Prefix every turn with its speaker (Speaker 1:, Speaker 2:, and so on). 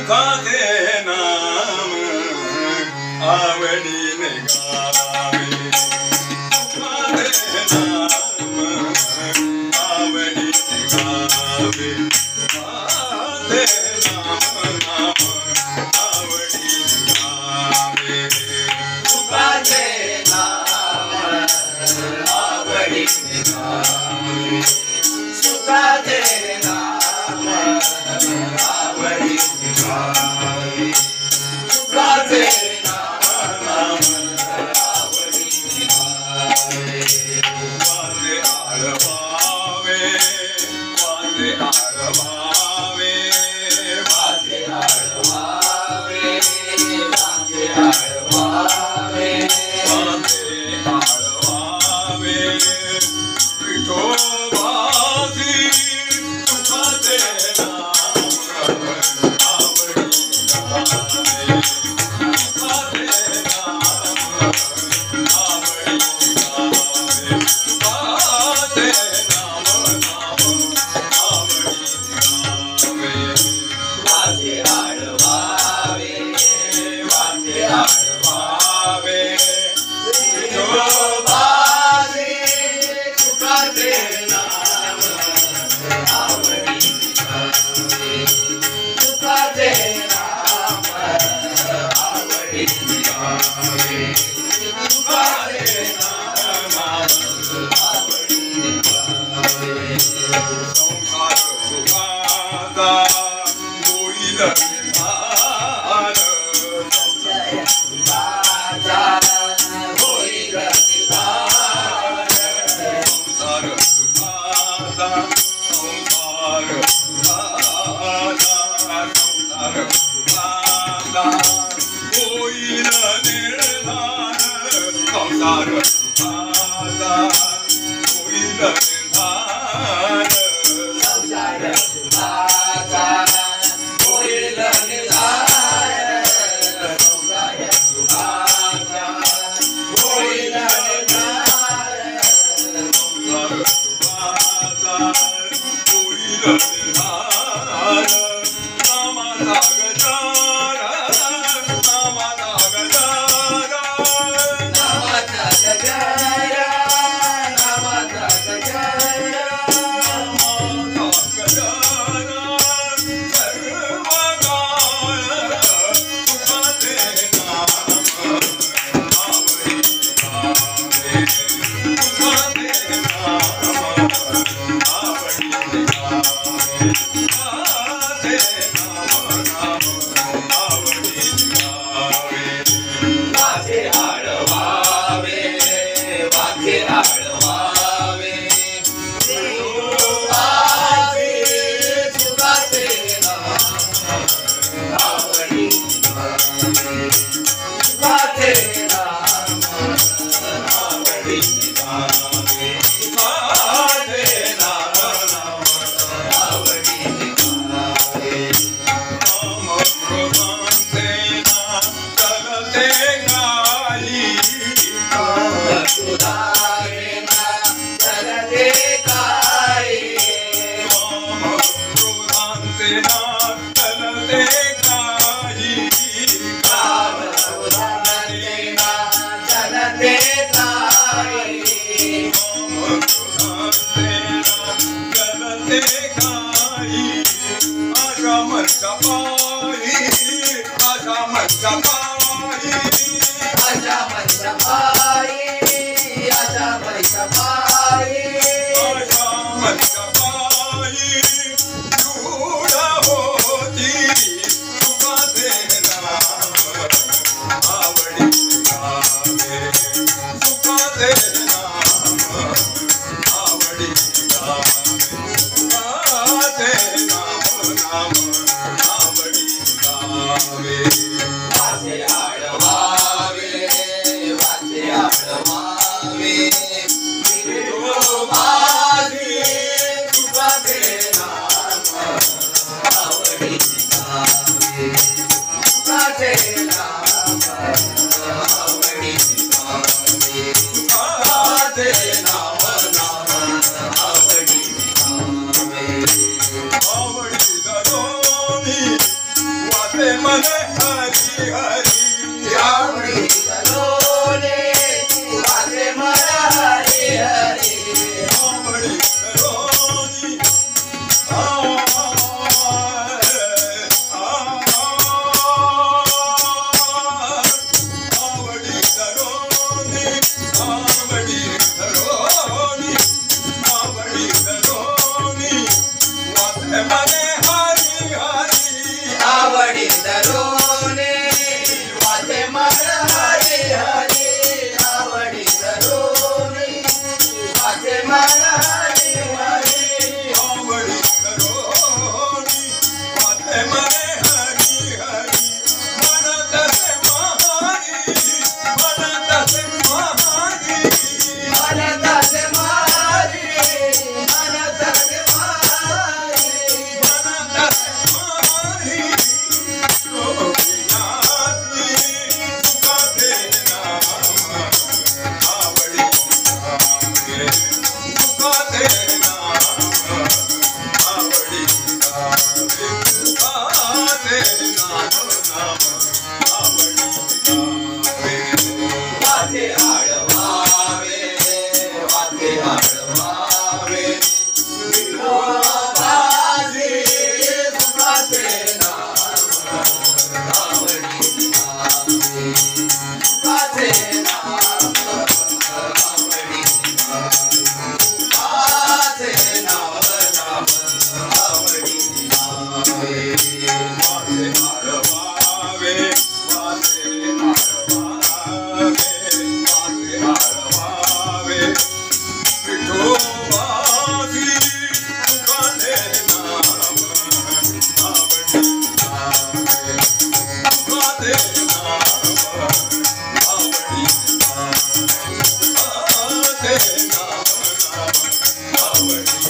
Speaker 1: सुखाचे नाम आवडीने गावे सुखाचे नाम आवडीने गावे सुखाचे नाम आवडीने गावे
Speaker 2: सुखाचे नाम आवडीने गावे सुखाचे नाम आवडीने गावे सुखाचे नाम आवडीने गावे
Speaker 1: वाजे आळवावे वाजे आळवावे
Speaker 2: वाजे आळवावे वाजे आळवावे
Speaker 1: वाजे आळवावे विठोबासी सुखाचे नाम आवडीने गावे सुखाचे नाम आवडीने गावे सुखाचे नाम आवडीने गावे
Speaker 2: वाजे आळवावे वाजे आळवावे विठोबासी सुखाचे नाम आवडीने गावे सुखाचे नाम आवडीने गावे सुखाचे नाम आवडीने गावे
Speaker 1: संसार सुखाचा होईल निर्धार
Speaker 2: सुखाचा होईल निधान
Speaker 1: संसार सुखाचा संसार सुखाचा संसार सुखाचा होईल निर्धार संसार सुखाचा होईल निर्धार
Speaker 2: संसार सुखाचा होईल निधान संसार सुखाचा होईल निधान
Speaker 1: संसार सुखाचा होईल निर्धार नामाचा गजार नामाचा गजार
Speaker 2: नामाचा गजर नामाचा गजर
Speaker 1: नामाचा गजार सर्व काळ सुखाचे नाम आवडीने गावे सुखाचे नाम आवडीने गावे सुखाचे नाम आवडीने गावे
Speaker 2: वाजे आळवावे वाजे आळवावे विठोबासी सुखाचे नाम आवडीने गावे सुखाचे नाम आवडीने गावे सुखाचे नाम आवडीने गावे
Speaker 1: नाम प्रभातेना चलते गाई
Speaker 2: सुधारेना चलते काई
Speaker 1: नाम प्रभातेना चलते गाई
Speaker 2: राम सुधारेना चलते काई
Speaker 1: नाम प्रभातेना चलते गाई आशा मनचा पायी आशा मनचा पायी
Speaker 2: आशा मंचपाई आशा मंचपाई
Speaker 1: आशा मनचा पायी दूर होती सुखाचे नाम आवडीने गावे सुखाचे नाम आवडीने गावे सुखाचे नाम आवडीने गावे
Speaker 2: वाचे आळवावे वाचे आळवावे विठोबासी सुखाचे नाम आवडीने गावे सुखाचे नाम आवडीने गावे सुखाचे नाम आवडीने गावे
Speaker 1: आवडीने दोन्ही वाचे मने हरी हरी
Speaker 2: आवडी करोने वाचे मला हरी हरी
Speaker 1: आवडी करोनी आवडी करोनी आवडी करोनी आवडी करोनी वाचे मने हरी हरी
Speaker 2: आवडी करोने वाचे मला हरी हरी आवडी करोने वाचे मला हरी हरी
Speaker 1: आवडी करोनी वाचे मने हरी हरी म्हणत से महारी म्हणत से महारी
Speaker 2: मनताचे मारी मनताचे मारी
Speaker 1: म्हणत से महारी गोपियासी सुखाचे नाम आवडी गावे सुखाचे नाम आवडी गावे सुखाचे नाम आवडी गावे
Speaker 2: वाचे आडवावे वाचे आडवावे विनोबाजी सुखाचे नाम आवडी गावे सुखाचे नाम आवडी गावे सुखाचे नाम आवडी गावे
Speaker 1: वाचे आडवावे वाचे आडवावे विठोबासी सुखाचे नाम आवडी गावे सुखाचे नाम आवडी गावे सुखाचे नाम आवडी